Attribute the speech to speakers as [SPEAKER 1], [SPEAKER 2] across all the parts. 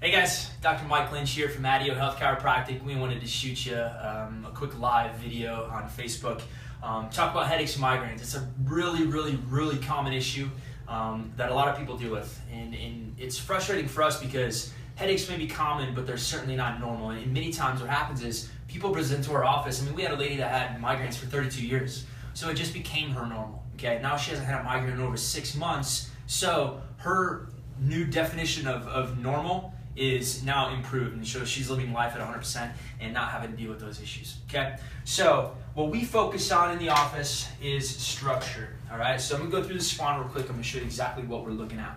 [SPEAKER 1] Hey guys, Dr. Mike Lynch here from ADIO Chiropractic. We wanted to shoot you a quick live video on Facebook. Talk about headaches and migraines. It's a really common issue that a lot of people deal with. And it's frustrating for us because headaches may be common, but they're certainly not normal. And many times what happens is people present to our office. I mean, we had a lady that had migraines for 32 years. So it just became her normal. Okay, now she hasn't had a migraine in over 6 months. So her new definition of normal is now improved, and so she's living life at 100% and not having to deal with those issues. Okay, so what we focus on in the office is structure. All right, so I'm gonna go through the spine real quick. I'm gonna show you exactly what we're looking at.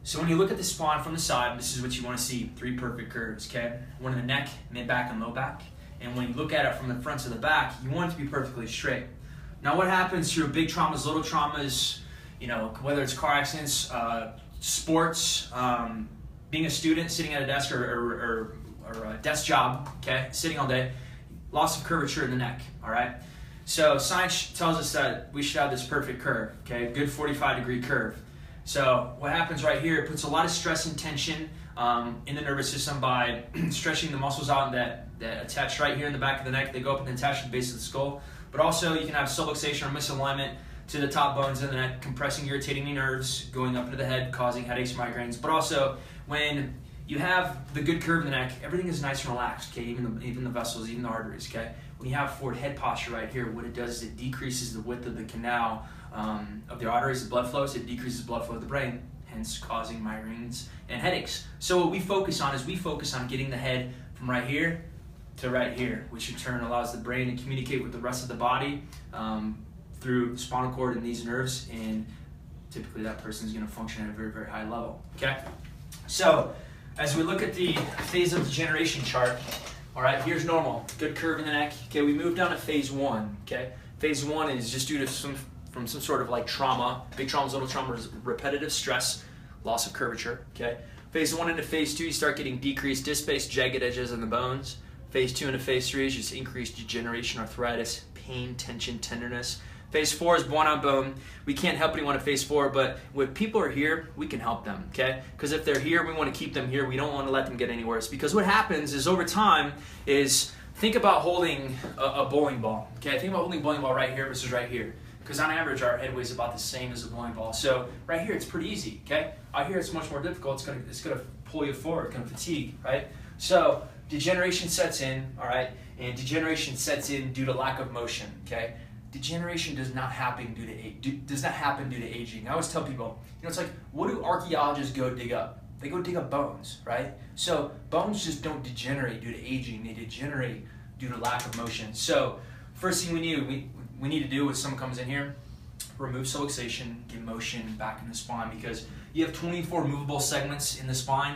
[SPEAKER 1] So when you look at the spine from the side, this is what you want to see: 3 perfect curves. Okay, one in the neck, mid back, and low back. And when you look at it from the front to the back, you want it to be perfectly straight. Now, what happens through big traumas, little traumas, you know, whether it's car accidents, sports, being a student, sitting at a desk or a desk job, okay, sitting all day, loss of curvature in the neck, all right? So science tells us that we should have this perfect curve, okay, good 45-degree curve. So what happens right here, it puts a lot of stress and tension in the nervous system by stretching the muscles out that attach right here in the back of the neck. They go up and attach to the base of the skull. But also you can have subluxation or misalignment to the top bones in the neck, compressing, irritating the nerves, going up into the head, causing headaches, migraines. But also, when you have the good curve in the neck, everything is nice and relaxed, okay? Even the vessels, even the arteries, okay? When you have forward head posture right here, what it does is it decreases the width of the canal of the arteries, the blood flows, it decreases blood flow to the brain, hence causing migraines and headaches. So what we focus on is we focus on getting the head from right here to right here, which in turn allows the brain to communicate with the rest of the body through spinal cord and these nerves, and typically that person is going to function at a very high level. Okay, so as we look at the phase of degeneration chart, all right, here's normal, good curve in the neck. Okay, we move down to phase 1. Okay, phase 1 is just due to some sort of like trauma, big traumas, little traumas, repetitive stress, loss of curvature. Okay, phase 1 into phase 2, you start getting decreased disc space, jagged edges in the bones. Phase 2 into phase 3 is just increased degeneration, arthritis, pain, tension, tenderness. Phase 4 is bone on bone. We can't help anyone at phase 4, but when people are here, we can help them, okay? Because if they're here, we want to keep them here. We don't want to let them get any worse. Because what happens is over time is, think about holding a bowling ball, okay? Think about holding a bowling ball right here versus right here. Because on average, our head weighs about the same as a bowling ball. So right here, it's pretty easy, okay? Out here, it's much more difficult. It's gonna pull you forward, it's gonna fatigue, right? So degeneration sets in, all right? And degeneration sets in due to lack of motion, okay? Degeneration does not happen due to aging. I always tell people, you know, it's like, what do archaeologists go dig up? They go dig up bones, right? So bones just don't degenerate due to aging. They degenerate due to lack of motion. So first thing we need to do when someone comes in here, remove subluxation, get motion back in the spine, because you have 24 movable segments in the spine.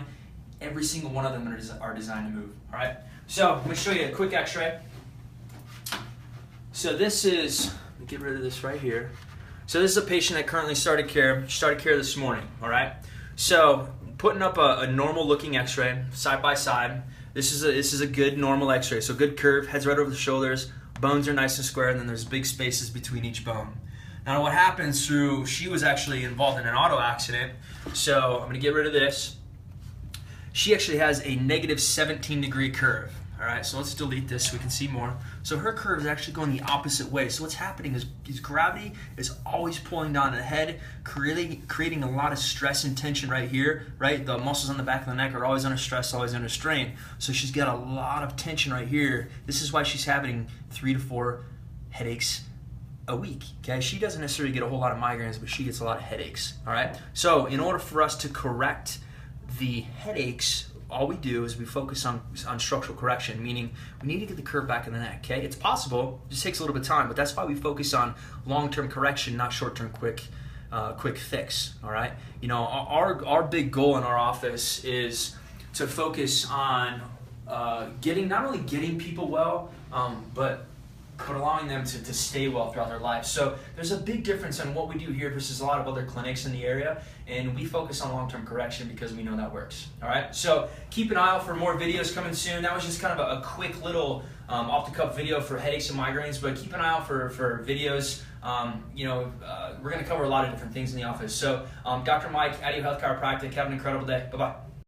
[SPEAKER 1] Every single one of them are designed to move, all right? So I'm gonna show you a quick X-ray. So this is, let me get rid of this right here. So this is a patient that currently started care. She started care this morning, all right? So putting up a normal looking X-ray, side by side. This is a good normal X-ray. So good curve, head's right over the shoulders, bones are nice and square, and then there's big spaces between each bone. Now what happens she was actually involved in an auto accident. So I'm gonna get rid of this. She actually has a negative 17-degree curve. All right, so let's delete this so we can see more. So her curve is actually going the opposite way. So what's happening is gravity is always pulling down the head, creating a lot of stress and tension right here, right? The muscles on the back of the neck are always under stress, always under strain. So she's got a lot of tension right here. This is why she's having 3 to 4 headaches a week, okay? She doesn't necessarily get a whole lot of migraines, but she gets a lot of headaches, all right? So in order for us to correct the headaches, all we do is we focus on structural correction, meaning we need to get the curve back in the neck, okay? It's possible, it just takes a little bit of time, but that's why we focus on long-term correction, not short-term quick fix, all right? You know, our big goal in our office is to focus on not only getting people well, but allowing them to stay well throughout their life. So there's a big difference in what we do here versus a lot of other clinics in the area, and we focus on long-term correction because we know that works. All right, so keep an eye out for more videos coming soon. That was just kind of a quick little off-the-cuff video for headaches and migraines, but keep an eye out for videos. We're going to cover a lot of different things in the office. So Dr. Mike, ADIO Chiropractic, have an incredible day. Bye-bye.